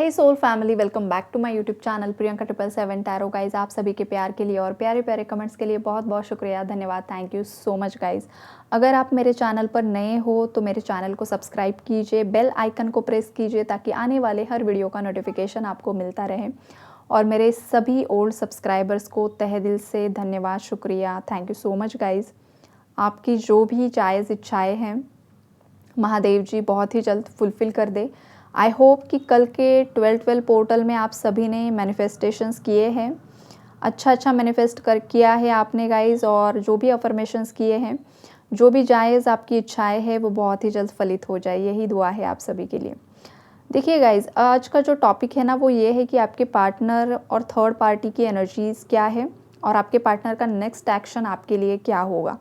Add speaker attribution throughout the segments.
Speaker 1: Hey soul family, welcome back to my YouTube channel Priyanka 777 tarot. Guys, आप सभी के प्यार के लिए और प्यारे प्यारे कमेंट्स के लिए बहुत बहुत शुक्रिया, धन्यवाद, thank you so much guys. अगर आप मेरे चैनल पर नए हो तो मेरे चैनल को सब्सक्राइब कीजिए, बेल आइकन को प्रेस कीजिए ताकि आने वाले हर वीडियो का नोटिफिकेशन आपको मिलता रहे। और मेरे सभी ओल्ड सब्सक्राइबर्स को तहे दिल से धन्यवाद, शुक्रिया, thank you so much guys. आपकी जो भी जायज़ इच्छाएँ हैं महादेव जी बहुत ही जल्द फुलफ़िल कर दे। आई होप कि कल के 12-12 पोर्टल में आप सभी ने मैनिफेस्टेशंस किए हैं, अच्छा मैनिफेस्ट कर किया है आपने गाइज़। और जो भी अफर्मेशंस किए हैं, जो भी जायज़ आपकी इच्छाएं हैं, वो बहुत ही जल्द फलित हो जाए, यही दुआ है आप सभी के लिए। देखिए गाइज़, आज का जो टॉपिक है ना वो ये है कि आपके पार्टनर और थर्ड पार्टी की एनर्जीज़ क्या है और आपके पार्टनर का नेक्स्ट एक्शन आपके लिए क्या होगा।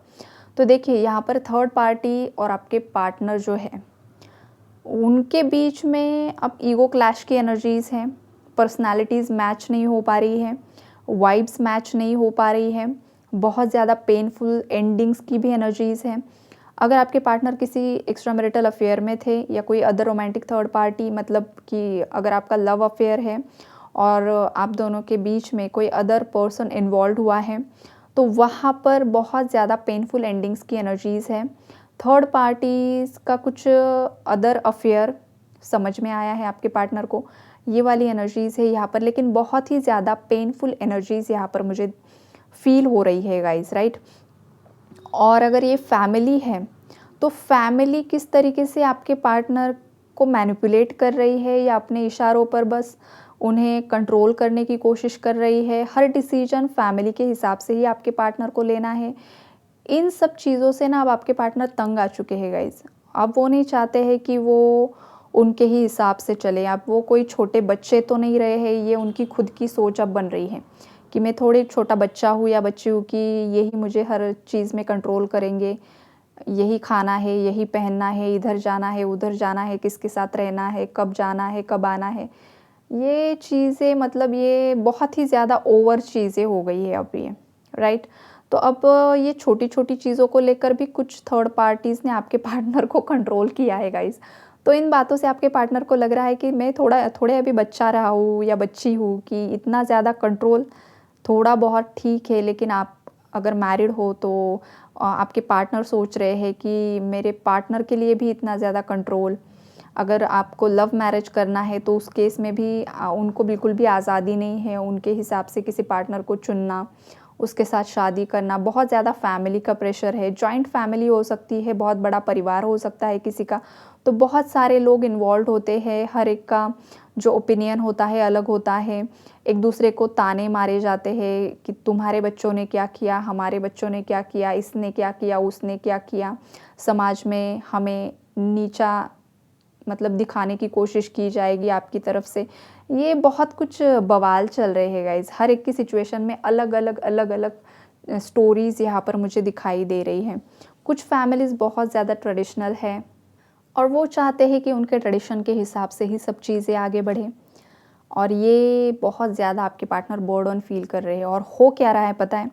Speaker 1: तो देखिए, यहाँ पर थर्ड पार्टी और आपके पार्टनर जो है उनके बीच में अब ईगो क्लैश की एनर्जीज़ हैं, पर्सनालिटीज़ मैच नहीं हो पा रही हैं, वाइब्स मैच नहीं हो पा रही हैं, बहुत ज़्यादा पेनफुल एंडिंग्स की भी एनर्जीज़ हैं। अगर आपके पार्टनर किसी एक्स्ट्रा मैरिटल अफेयर में थे या कोई अदर रोमांटिक थर्ड पार्टी, मतलब कि अगर आपका लव अफेयर है और आप दोनों के बीच में कोई अदर पर्सन इन्वॉल्व हुआ है, तो वहाँ पर बहुत ज़्यादा पेनफुल एंडिंग्स की एनर्जीज़ है। थर्ड पार्टीज़ का कुछ अदर अफेयर समझ में आया है आपके पार्टनर को, ये वाली एनर्जीज़ है यहाँ पर। लेकिन बहुत ही ज़्यादा पेनफुल एनर्जीज़ यहाँ पर मुझे फील हो रही है गाइस, राइट। और अगर ये फैमिली है तो फैमिली किस तरीके से आपके पार्टनर को मैनिपुलेट कर रही है या अपने इशारों पर बस उन्हें कंट्रोल करने की कोशिश कर रही है। हर डिसीजन फैमिली के हिसाब से ही आपके पार्टनर को लेना है। इन सब चीज़ों से ना अब आपके पार्टनर तंग आ चुके हैं गाइज। अब वो नहीं चाहते हैं कि वो उनके ही हिसाब से चले। अब वो कोई छोटे बच्चे तो नहीं रहे हैं, ये उनकी खुद की सोच अब बन रही है कि मैं थोड़ी छोटा बच्चा हूँ या बच्ची हूँ कि यही मुझे हर चीज़ में कंट्रोल करेंगे, यही खाना है, यही पहनना है, इधर जाना है, उधर जाना है, किसके साथ रहना है, कब जाना है, कब आना है। ये चीज़ें, मतलब ये बहुत ही ज़्यादा ओवर चीज़ें हो गई है अब ये, राइट। तो अब ये छोटी छोटी चीज़ों को लेकर भी कुछ थर्ड पार्टीज़ ने आपके पार्टनर को कंट्रोल किया है गाइस। तो इन बातों से आपके पार्टनर को लग रहा है कि मैं थोड़े अभी बच्चा रहा हूँ या बच्ची हूँ कि इतना ज़्यादा कंट्रोल थोड़ा बहुत ठीक है। लेकिन आप अगर मैरिड हो तो आपके पार्टनर सोच रहे हैं कि मेरे पार्टनर के लिए भी इतना ज़्यादा कंट्रोल। अगर आपको लव मैरिज करना है तो उस केस में भी उनको बिल्कुल भी आज़ादी नहीं है उनके हिसाब से किसी पार्टनर को चुनना, उसके साथ शादी करना। बहुत ज़्यादा फैमिली का प्रेशर है, जॉइंट फैमिली हो सकती है, बहुत बड़ा परिवार हो सकता है किसी का। तो बहुत सारे लोग इन्वॉल्व होते हैं, हर एक का जो ओपिनियन होता है अलग होता है। एक दूसरे को ताने मारे जाते हैं कि तुम्हारे बच्चों ने क्या किया, हमारे बच्चों ने क्या किया, इसने क्या किया, उसने क्या किया। समाज में हमें नीचा मतलब दिखाने की कोशिश की जाएगी आपकी तरफ से। ये बहुत कुछ बवाल चल रहे हैं गाइज़। हर एक की सिचुएशन में अलग-अलग स्टोरीज़ यहाँ पर मुझे दिखाई दे रही हैं। कुछ फैमिलीज़ बहुत ज़्यादा ट्रेडिशनल है और वो चाहते हैं कि उनके ट्रेडिशन के हिसाब से ही सब चीज़ें आगे बढ़ें। और ये बहुत ज़्यादा आपके पार्टनर बर्डन फील कर रहे हैं। और हो क्या रहा है पता है?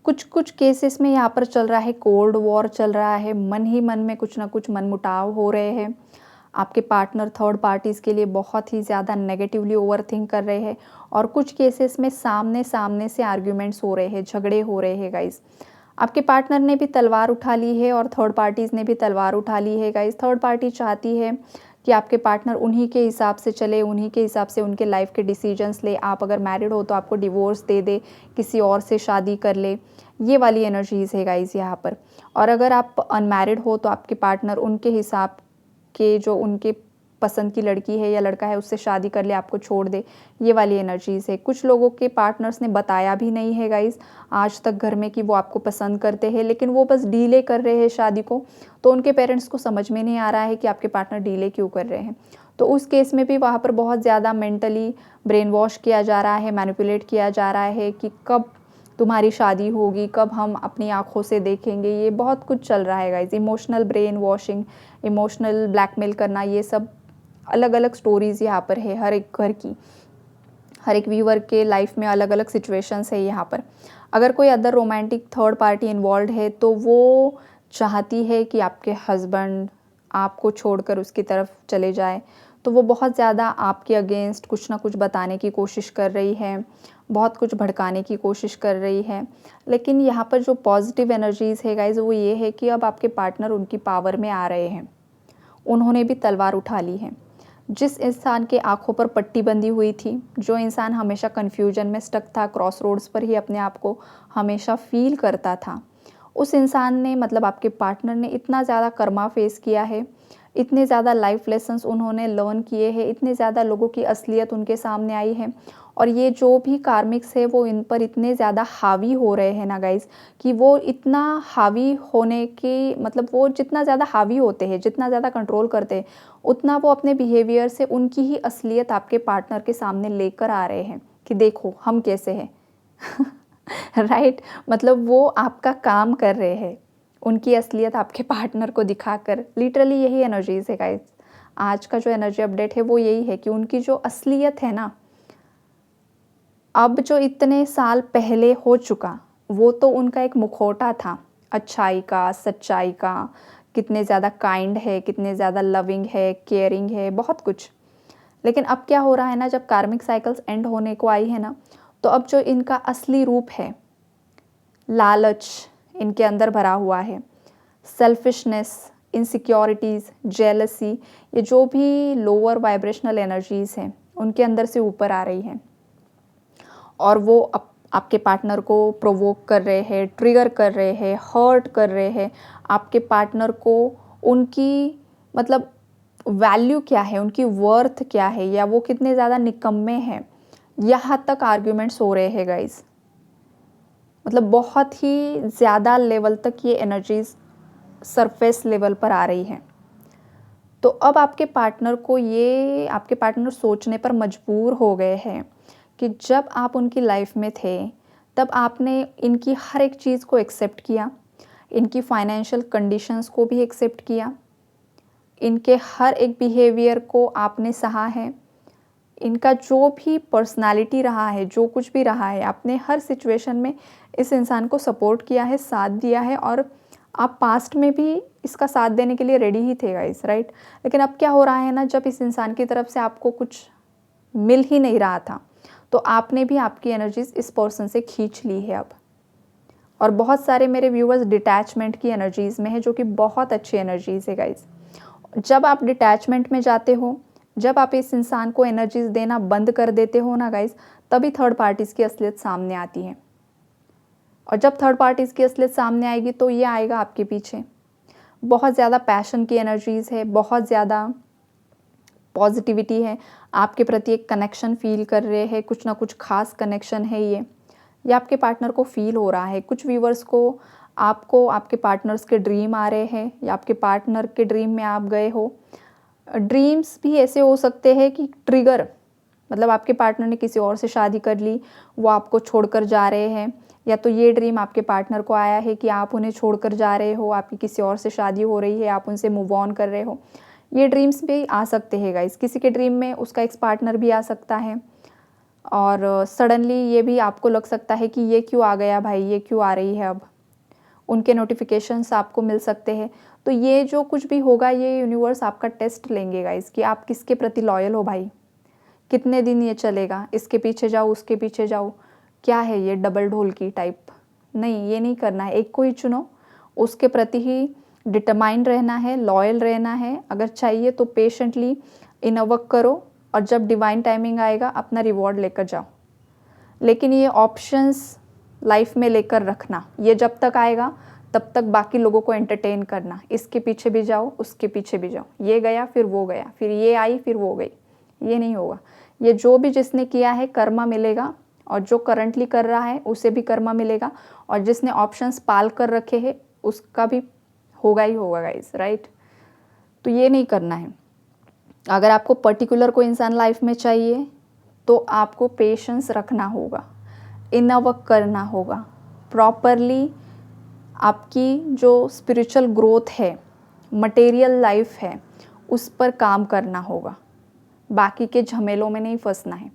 Speaker 1: कुछ केसेस में यहाँ पर चल रहा है कोल्ड वॉर चल रहा है, मन ही मन में कुछ ना कुछ मनमुटाव हो रहे हैं। आपके पार्टनर थर्ड पार्टीज़ के लिए बहुत ही ज़्यादा नेगेटिवली ओवरथिंक कर रहे हैं। और कुछ केसेस में सामने सामने से आर्ग्यूमेंट्स हो रहे हैं, झगड़े हो रहे हैं गाइज़। आपके पार्टनर ने भी तलवार उठा ली है और थर्ड पार्टीज़ ने भी तलवार उठा ली है गाइज़। थर्ड पार्टी चाहती है कि आपके पार्टनर उन्हीं के हिसाब से चले, उन्हीं के हिसाब से उनके लाइफ के डिसीजंस ले। आप अगर मैरिड हो तो आपको डिवोर्स दे दे, किसी और से शादी कर ले। ये वाली एनर्जीज़ है गाइज़ यहाँ पर। और अगर आप अनमैरिड हो तो आपके पार्टनर उनके हिसाब के, जो उनके पसंद की लड़की है या लड़का है, उससे शादी कर ले, आपको छोड़ दे। ये वाली एनर्जीज़ है। कुछ लोगों के पार्टनर्स ने बताया भी नहीं है गाइज़ आज तक घर में कि वो आपको पसंद करते हैं, लेकिन वो बस डीले कर रहे हैं शादी को। तो उनके पेरेंट्स को समझ में नहीं आ रहा है कि आपके पार्टनर डीले क्यों कर रहे हैं। तो उस केस में भी वहाँ पर बहुत ज़्यादा मेंटली ब्रेन वॉश किया जा रहा है, मैनिपुलेट किया जा रहा है कि कब तुम्हारी शादी होगी, कब हम अपनी आँखों से देखेंगे। ये बहुत कुछ चल रहा है guys. Emotional brain washing, emotional blackmail करना, ये सब अलग-अलग स्टोरीज़ यहाँ पर है। हर एक घर की, हर एक व्यूअर के लाइफ में अलग-अलग सिचुएशंस है यहाँ पर। अगर कोई other romantic third party involve है तो वो चाहती है कि आपके हस्बैंड आपको छोड़कर उसकी तरफ चले जाए। तो वो बहुत ज़्यादा आपके अगेंस्ट कुछ ना कुछ बताने की कोशिश कर रही है, बहुत कुछ भड़काने की कोशिश कर रही है। लेकिन यहाँ पर जो पॉजिटिव एनर्जीज़ है गाइज़, वो ये है कि अब आपके पार्टनर उनकी पावर में आ रहे हैं, उन्होंने भी तलवार उठा ली है। जिस इंसान के आँखों पर पट्टी बंधी हुई थी, जो इंसान हमेशा कन्फ्यूजन में स्टक था, क्रॉस रोड्स पर ही अपने आप को हमेशा फ़ील करता था, उस इंसान ने, मतलब आपके पार्टनर ने, इतना ज़्यादा कर्मा फेस किया है, इतने ज़्यादा लाइफ लेसन्स उन्होंने लर्न किए हैं, इतने ज़्यादा लोगों की असलियत उनके सामने आई है, और ये जो भी कार्मिक्स है वो इन पर इतने ज़्यादा हावी हो रहे हैं ना गाइज़, कि वो इतना हावी होने की, मतलब वो जितना ज़्यादा हावी होते हैं, जितना ज़्यादा कंट्रोल करते हैं, उतना वो अपने बिहेवियर से उनकी ही असलियत आपके पार्टनर के सामने लेकर आ रहे हैं कि देखो हम कैसे हैं। राइट, मतलब वो आपका काम कर रहे हैं, उनकी असलियत आपके पार्टनर को दिखाकर। लिटरली यही एनर्जीज़ है गाइस। आज का जो एनर्जी अपडेट है वो यही है कि उनकी जो असलियत है ना, अब जो इतने साल पहले हो चुका, वो तो उनका एक मुखौटा था अच्छाई का, सच्चाई का, कितने ज़्यादा काइंड है, कितने ज़्यादा लविंग है, केयरिंग है, बहुत कुछ। लेकिन अब क्या हो रहा है ना, जब कार्मिक साइकिल्स एंड होने को आई है ना, तो अब जो इनका असली रूप है, लालच इनके अंदर भरा हुआ है, सेल्फिशनेस, इनसिक्योरिटीज़, जेलसी, ये जो भी लोअर वाइब्रेशनल एनर्जीज़ हैं, उनके अंदर से ऊपर आ रही हैं, और वो आपके पार्टनर को प्रोवोक कर रहे हैं, ट्रिगर कर रहे हैं, हर्ट कर रहे हैं। आपके पार्टनर को उनकी, मतलब वैल्यू क्या है, उनकी वर्थ क्या है, या वो कितने ज़्यादा निकम्मे हैं, यहाँ तक आर्ग्यूमेंट्स हो रहे हैं गाइस। मतलब बहुत ही ज़्यादा लेवल तक ये एनर्जीज सरफेस लेवल पर आ रही हैं। तो अब आपके पार्टनर को ये, आपके पार्टनर सोचने पर मजबूर हो गए हैं कि जब आप उनकी लाइफ में थे, तब आपने इनकी हर एक चीज़ को एक्सेप्ट किया, इनकी फाइनेंशियल कंडीशंस को भी एक्सेप्ट किया, इनके हर एक बिहेवियर को आपने सहा है, इनका जो भी पर्सनालिटी रहा है, जो कुछ भी रहा है, आपने हर सिचुएशन में इस इंसान को सपोर्ट किया है, साथ दिया है, और आप पास्ट में भी इसका साथ देने के लिए रेडी ही थे गाइस, राइट। लेकिन अब क्या हो रहा है ना, जब इस इंसान की तरफ से आपको कुछ मिल ही नहीं रहा था, तो आपने भी आपकी एनर्जीज इस पर्सन से खींच ली है अब। और बहुत सारे मेरे व्यूअर्स डिटैचमेंट की एनर्जीज़ में है, जो कि बहुत अच्छी एनर्जीज़ है गाइस। जब आप डिटैचमेंट में जाते हो, जब आप इस इंसान को एनर्जीज देना बंद कर देते हो ना गाइस, तभी थर्ड पार्टीज़ की असलियत सामने आती है। और जब थर्ड पार्टीज़ की असलियत सामने आएगी, तो ये आएगा आपके पीछे। बहुत ज़्यादा पैशन की एनर्जीज़ है, बहुत ज़्यादा पॉजिटिविटी है, आपके प्रति एक कनेक्शन फील कर रहे हैं, कुछ ना कुछ खास कनेक्शन है ये आपके पार्टनर को फील हो रहा है। कुछ व्यूवर्स को, आपको आपके पार्टनर्स के ड्रीम आ रहे हैं, या आपके पार्टनर के ड्रीम में आप गए हो। ड्रीम्स भी ऐसे हो सकते हैं कि ट्रिगर, मतलब आपके पार्टनर ने किसी और से शादी कर ली, वो आपको छोड़कर जा रहे हैं, या तो ये ड्रीम आपके पार्टनर को आया है कि आप उन्हें छोड़कर जा रहे हो, आपकी किसी और से शादी हो रही है, आप उनसे मूव ऑन कर रहे हो। ये ड्रीम्स भी आ सकते हैं गाइस। किसी के ड्रीम में उसका एक्स पार्टनर भी आ सकता है, और सडनली ये भी आपको लग सकता है कि ये क्यों आ गया भाई, ये क्यों आ रही है अब। उनके नोटिफिकेशंस आपको मिल सकते हैं। तो ये जो कुछ भी होगा, ये यूनिवर्स आपका टेस्ट लेंगे गाइस, कि आप किसके प्रति लॉयल हो भाई। कितने दिन ये चलेगा, इसके पीछे जाओ, उसके पीछे जाओ, क्या है ये डबल ढोल की टाइप। नहीं, ये नहीं करना है, एक को ही चुनो, उसके प्रति ही डिटरमाइंड रहना है, लॉयल रहना है। अगर चाहिए तो पेशेंटली इनर वर्क करो, और जब डिवाइन टाइमिंग आएगा अपना रिवॉर्ड लेकर जाओ। लेकिन ये ऑप्शंस लाइफ में लेकर रखना, ये जब तक आएगा तब तक बाकी लोगों को एंटरटेन करना, इसके पीछे भी जाओ, उसके पीछे भी जाओ, ये गया फिर वो गया, फिर ये आई फिर वो गई, ये नहीं होगा। ये जो भी जिसने किया है कर्मा मिलेगा, और जो करंटली कर रहा है उसे भी कर्मा मिलेगा, और जिसने ऑप्शंस पाल कर रखे हैं उसका भी होगा ही होगा गाइस, राइट। तो ये नहीं करना है। अगर आपको पर्टिकुलर कोई इंसान लाइफ में चाहिए, तो आपको पेशेंस रखना होगा, इनर वर्क करना होगा, प्रॉपरली आपकी जो स्पिरिचुअल ग्रोथ है, मटेरियल लाइफ है, उस पर काम करना होगा। बाकी के झमेलों में नहीं फंसना है।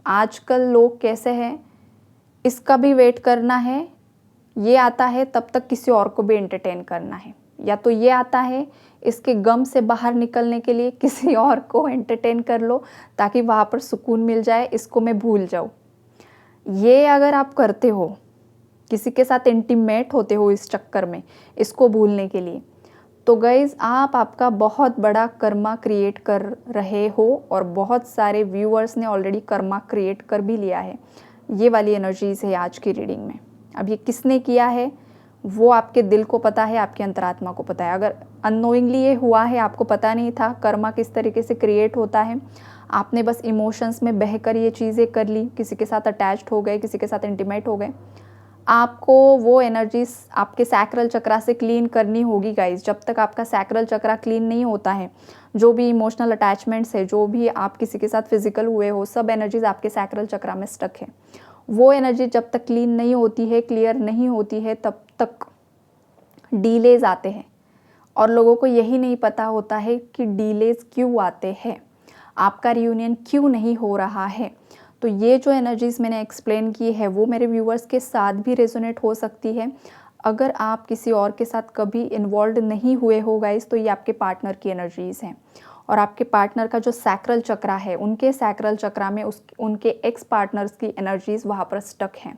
Speaker 1: आजकल लोग कैसे हैं, इसका भी वेट करना है, ये आता है तब तक किसी और को भी एंटरटेन करना है, या तो ये आता है इसके गम से बाहर निकलने के लिए किसी और को एंटरटेन कर लो ताकि वहाँ पर सुकून मिल जाए, इसको मैं भूल जाऊँ। ये अगर आप करते हो, किसी के साथ इंटीमेट होते हो इस चक्कर में, इसको भूलने के लिए, तो गाइज़ आप आपका बहुत बड़ा कर्मा क्रिएट कर रहे हो और बहुत सारे व्यूअर्स ने ऑलरेडी कर्मा क्रिएट कर भी लिया है। ये वाली एनर्जीज़ है आज की रीडिंग में। अब ये किसने किया है वो आपके दिल को पता है, आपकी अंतरात्मा को पता है। अगर अननोइंगली ये हुआ है, आपको पता नहीं था कर्मा किस तरीके से क्रिएट होता है, आपने बस इमोशंस में बहकर ये चीज़ें कर ली, किसी के साथ अटैच्ड हो गए, किसी के साथ इंटीमेट हो गए, आपको वो एनर्जीज आपके सैक्रल चक्रा से क्लीन करनी होगी गाइज। जब तक आपका सैक्रल चक्रा क्लीन नहीं होता है, जो भी इमोशनल अटैचमेंट्स है, जो भी आप किसी के साथ फिजिकल हुए हो, सब एनर्जीज आपके सैक्रल चक्रा में स्टक है। वो एनर्जी जब तक क्लीन नहीं होती है, क्लियर नहीं होती है, तब तक डीलेज आते हैं। और लोगों को यही नहीं पता होता है कि डीलेज क्यों आते हैं, आपका रियूनियन क्यों नहीं हो रहा है। तो ये जो एनर्जीज़ मैंने एक्सप्लेन की है वो मेरे व्यूअर्स के साथ भी रेजोनेट हो सकती है। अगर आप किसी और के साथ कभी इन्वॉल्व नहीं हुए हो गाइस, तो ये आपके पार्टनर की एनर्जीज़ हैं। और आपके पार्टनर का जो सैक्रल चक्रा है, उनके सैक्रल चक्रा में उनके एक्स पार्टनर्स की एनर्जीज़ वहाँ पर स्टक हैं,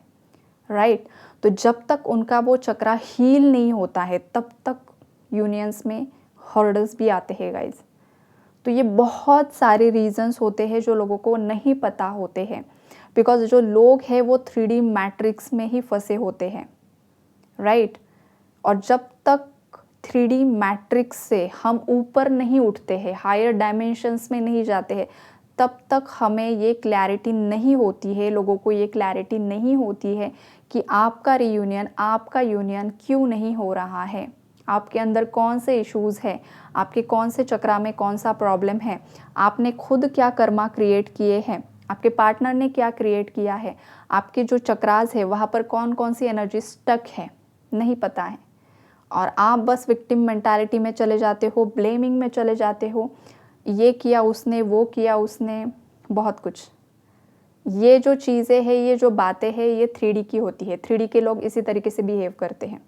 Speaker 1: राइट। तो जब तक उनका वो चक्रा हील नहीं होता है, तब तक यूनियंस में हर्डल्स भी आते हैं गाइस। तो ये बहुत सारे रीजंस होते हैं जो लोगों को नहीं पता होते हैं, बिकॉज जो लोग हैं वो 3D मैट्रिक्स में ही फंसे होते हैं, राइट। और जब तक 3D मैट्रिक्स से हम ऊपर नहीं उठते हैं, हायर डायमेंशंस में नहीं जाते हैं, तब तक हमें ये क्लैरिटी नहीं होती है, लोगों को ये क्लैरिटी नहीं होती है कि आपका रियूनियन, आपका यूनियन क्यों नहीं हो रहा है, आपके अंदर कौन से इश्यूज़ है, आपके कौन से चक्रा में कौन सा प्रॉब्लम है, आपने खुद क्या कर्मा क्रिएट किए हैं, आपके पार्टनर ने क्या क्रिएट किया है, आपके जो चक्रास है वहाँ पर कौन कौन सी एनर्जी स्टक है, नहीं पता है। और आप बस विक्टिम मेंटालिटी में चले जाते हो, ब्लेमिंग में चले जाते हो, ये किया उसने, वो किया उसने, बहुत कुछ। ये जो चीज़ें हैं, ये जो बातें हैं, ये 3D की होती है। 3D के लोग इसी तरीके से बिहेव करते हैं।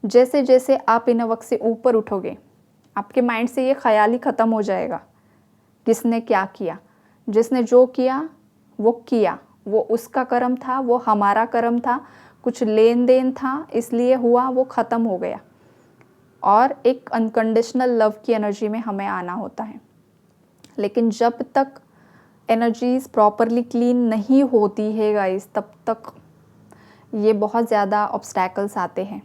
Speaker 1: जैसे जैसे आप इन वक्त से ऊपर उठोगे, आपके माइंड से ये ख्याल ही ख़त्म हो जाएगा किसने क्या किया। जिसने जो किया वो किया, वो उसका कर्म था, वो हमारा कर्म था, कुछ लेन देन था इसलिए हुआ, वो ख़त्म हो गया। और एक अनकंडीशनल लव की एनर्जी में हमें आना होता है। लेकिन जब तक एनर्जीज प्रॉपरली क्लीन नहीं होती है गाइस, तब तक ये बहुत ज़्यादा ऑब्स्टैकल्स आते हैं।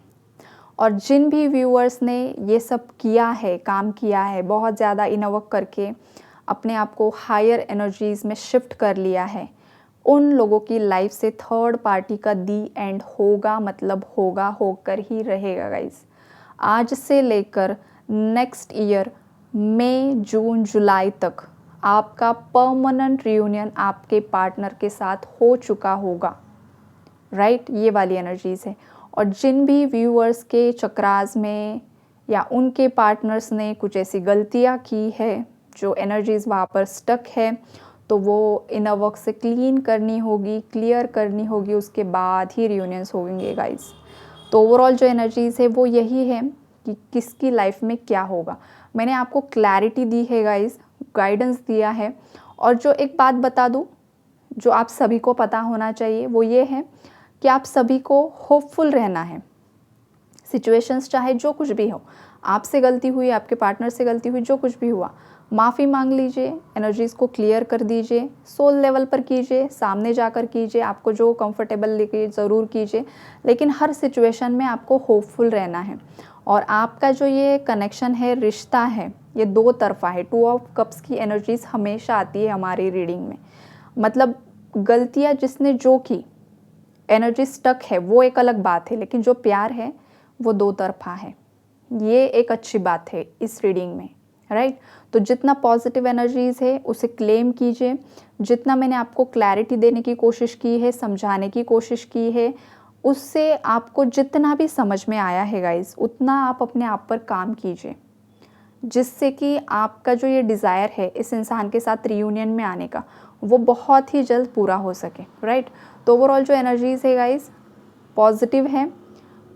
Speaker 1: और जिन भी व्यूअर्स ने ये सब किया है, काम किया है, बहुत ज़्यादा इनवर्क करके अपने आप को हायर एनर्जीज़ में शिफ्ट कर लिया है, उन लोगों की लाइफ से थर्ड पार्टी का दी एंड होगा, मतलब होगा, होकर ही रहेगा गाइस। आज से लेकर नेक्स्ट ईयर मई, जून, जुलाई तक आपका परमानेंट रियूनियन आपके पार्टनर के साथ हो चुका होगा, राइट। ये वाली एनर्जीज़ है। और जिन भी व्यूअर्स के चक्रास में या उनके पार्टनर्स ने कुछ ऐसी गलतियां की है जो एनर्जीज़ वहाँ पर स्टक है, तो वो इनर वर्क से क्लीन करनी होगी, क्लियर करनी होगी, उसके बाद ही रियूनियंस होंगे गाइस। तो ओवरऑल जो एनर्जीज़ है वो यही है कि किसकी लाइफ में क्या होगा। मैंने आपको क्लैरिटी दी है गाइस, गाइडेंस दिया है। और जो एक बात बता दूँ जो आप सभी को पता होना चाहिए, वो ये है कि आप सभी को होपफुल रहना है। सिचुएशंस चाहे जो कुछ भी हो, आपसे गलती हुई, आपके पार्टनर से गलती हुई, जो कुछ भी हुआ, माफ़ी मांग लीजिए, एनर्जीज़ को क्लियर कर दीजिए, सोल लेवल पर कीजिए, सामने जाकर कीजिए, आपको जो कंफर्टेबल लगे ज़रूर कीजिए। लेकिन हर सिचुएशन में आपको होपफुल रहना है। और आपका जो ये कनेक्शन है, रिश्ता है, ये दो तरफा है। 2 ऑफ कप्स की एनर्जीज़ हमेशा आती है हमारी रीडिंग में। मतलब गलतियाँ जिसने जो की, एनर्जी स्टक है, वो एक अलग बात है, लेकिन जो प्यार है वो दो तरफा है। ये एक अच्छी बात है इस रीडिंग में, राइट। तो जितना पॉजिटिव एनर्जीज़ है उसे क्लेम कीजिए। जितना मैंने आपको क्लैरिटी देने की कोशिश की है, समझाने की कोशिश की है, उससे आपको जितना भी समझ में आया है गाइस, उतना आप अपने आप पर काम कीजिए, जिससे कि आपका जो ये डिज़ायर है इस इंसान के साथ रियूनियन में आने का, वो बहुत ही जल्द पूरा हो सके, राइट। तो ओवरऑल जो एनर्जीज़ है गाइस पॉजिटिव है।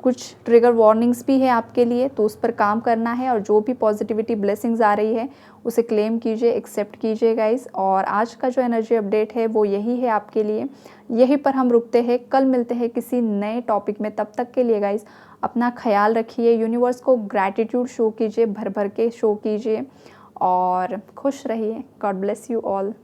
Speaker 1: कुछ ट्रिगर वार्निंग्स भी है आपके लिए, तो उस पर काम करना है और जो भी पॉजिटिविटी ब्लेसिंग्स आ रही है उसे क्लेम कीजिए, एक्सेप्ट कीजिए गाइस। और आज का जो एनर्जी अपडेट है वो यही है आपके लिए। यहीं पर हम रुकते हैं, कल मिलते हैं किसी नए टॉपिक में। तब तक के लिए गाइस अपना ख्याल रखिए, यूनिवर्स को ग्रैटिट्यूड शो कीजिए, भर भर के शो कीजिए और खुश रहिए। God bless you all.